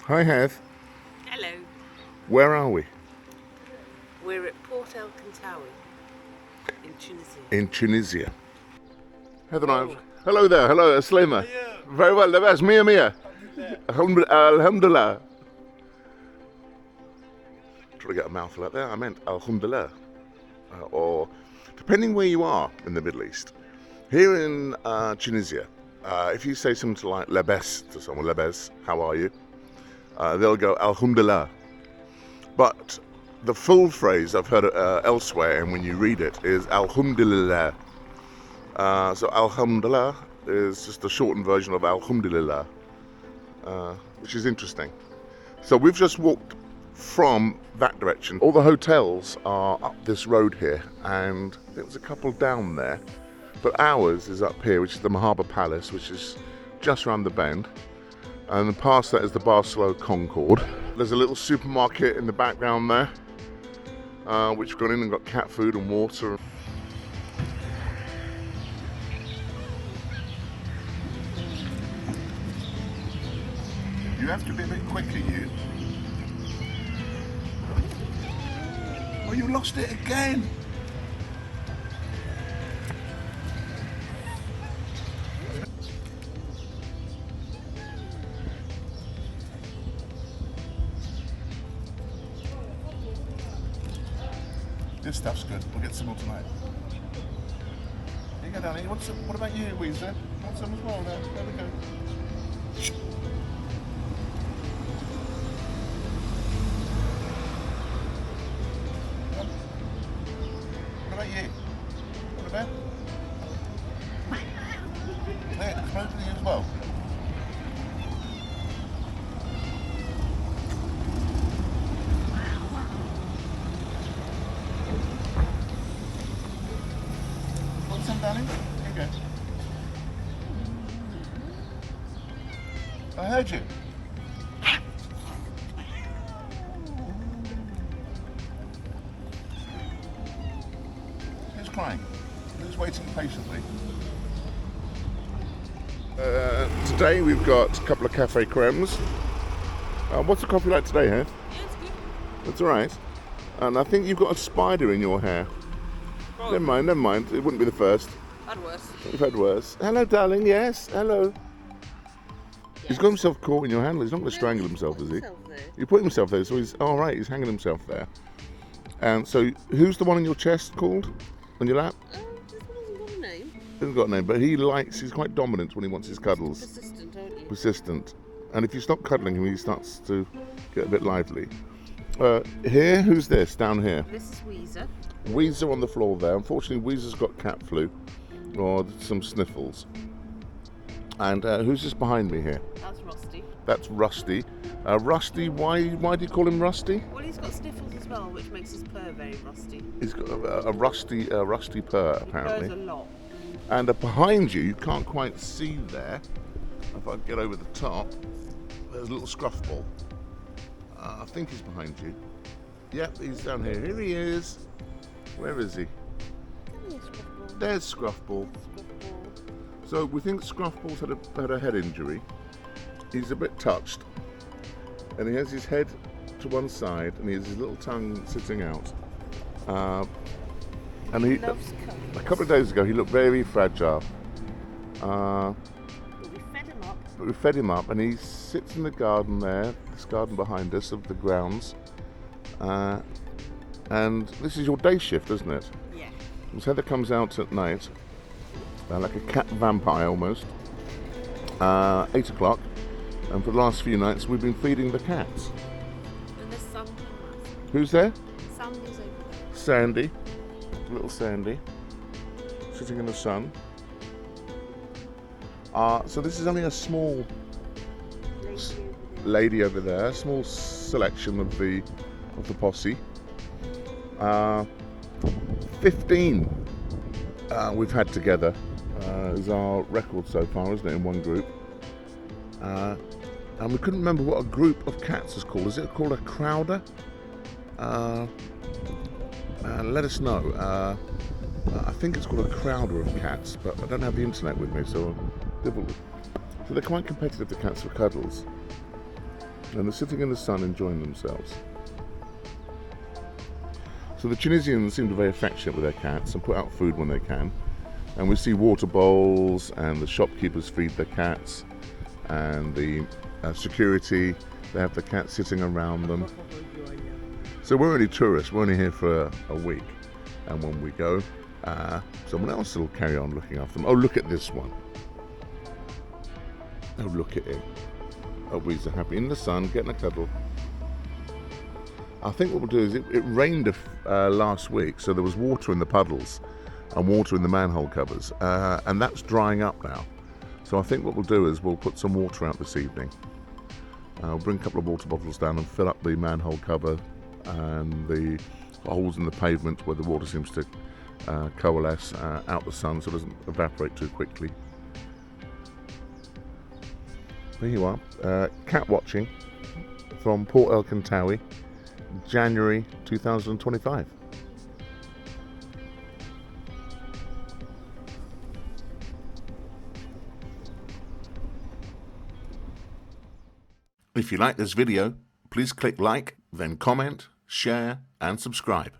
Hi, Heath. Hello. Where are we? We're at Port El Kantaoui in Tunisia. In Tunisia. Heath and I. Hello there. Hello, Slima. Very well. Labas. Mia Mia. Alhamdulillah. Trying to get a mouthful out there. I meant Alhamdulillah. Or depending where you are in the Middle East. Here in Tunisia, if you say something like Labas to someone, Labas, how are you? They'll go Alhamdulillah. But the full phrase I've heard elsewhere, and when you read it, is Alhamdulillah. So Alhamdulillah is just a shortened version of Alhamdulillah, which is interesting. So we've just walked from that direction. All the hotels are up this road here, and there was a couple down there. But ours is up here, which is the Marhaba Palace, which is just around the bend. And past that is the Barcelona Concord. There's a little supermarket in the background there, which we've gone in and got cat food and water. You have to be a bit quicker, you. Oh, you lost it again. This stuff's good. We'll get some more tonight. Here you go, darling. What about you, Weezer? Want some as well? There we go. What about you? What about? There, it's both of you as well. Darling, here you go. I heard you. Who's crying? Who's waiting patiently? Today we've got a couple of cafe cremes. What's the coffee like today, Heath? Yeah, it's good. That's all right. And I think you've got a spider in your hair. Probably. Never mind. It wouldn't be the first. Had worse. We've had worse. Hello, darling. Yes, hello. Yes. He's got himself caught in your handle. He's not going to strangle himself, is he? He put himself there, so he's all right. He's hanging himself there. And so, who's the one on your chest called? On your lap? This one hasn't got a name. He hasn't got a name, but he's quite dominant when he wants his cuddles. Persistent, aren't you? Persistent. And if you stop cuddling him, he starts to get a bit lively. Here, who's this down here? This is Weezer. Weezer on the floor there. Unfortunately, Weezer's got cat flu or some sniffles. And who's this behind me here? That's Rusty. That's Rusty. Rusty, why do you call him Rusty? Well, he's got sniffles as well, which makes his purr very rusty. He's got a rusty purr, He apparently. purrs a lot. And behind you can't quite see there. If I get over the top, there's a little scruff ball. I think he's behind you. Yep, he's down here. Here he is. Where is he? There's Scruffball. So we think Scruffball's had a head injury. He's a bit touched, and he has his head to one side, and he has his little tongue sitting out. And He loves a cuddles. couple of days ago, he looked very fragile. But we fed him up. But we fed him up, and he sits in the garden there, this garden behind us of the grounds. And this is your day shift, isn't it? Yeah. Miss Heather comes out at night, like a cat vampire almost, 8 o'clock, and for the last few nights we've been feeding the cats. And there's Sandy. Who's there? Sandy's over there. Sandy, little Sandy, sitting in the sun. So this is only a small lady over there, a small selection of the posse. 15 we've had together is our record so far, isn't it, in one group? And we couldn't remember what a group of cats is called. Is it called a crowder? Let us know. I think it's called a crowder of cats, but I don't have the internet with me, so difficult. So they're quite competitive, the cats, for cuddles. And they're sitting in the sun enjoying themselves. So the Tunisians seem to be very affectionate with their cats and put out food when they can. And we see water bowls, and the shopkeepers feed their cats, and the security, they have the cats sitting around them. So we're only tourists, we're only here for a week. And when we go, someone else will carry on looking after them. Oh, look at this one. Oh, look at him. Oh, he's happy in the sun, getting a cuddle. I think what we'll do is, it rained last week, so there was water in the puddles and water in the manhole covers, and that's drying up now. So I think what we'll do is we'll put some water out this evening. I'll bring a couple of water bottles down and fill up the manhole cover and the holes in the pavement where the water seems to coalesce out the sun so it doesn't evaporate too quickly. There you are, cat watching from Port El Kantaoui, January 2025. If you like this video, please click like, then comment, share and subscribe.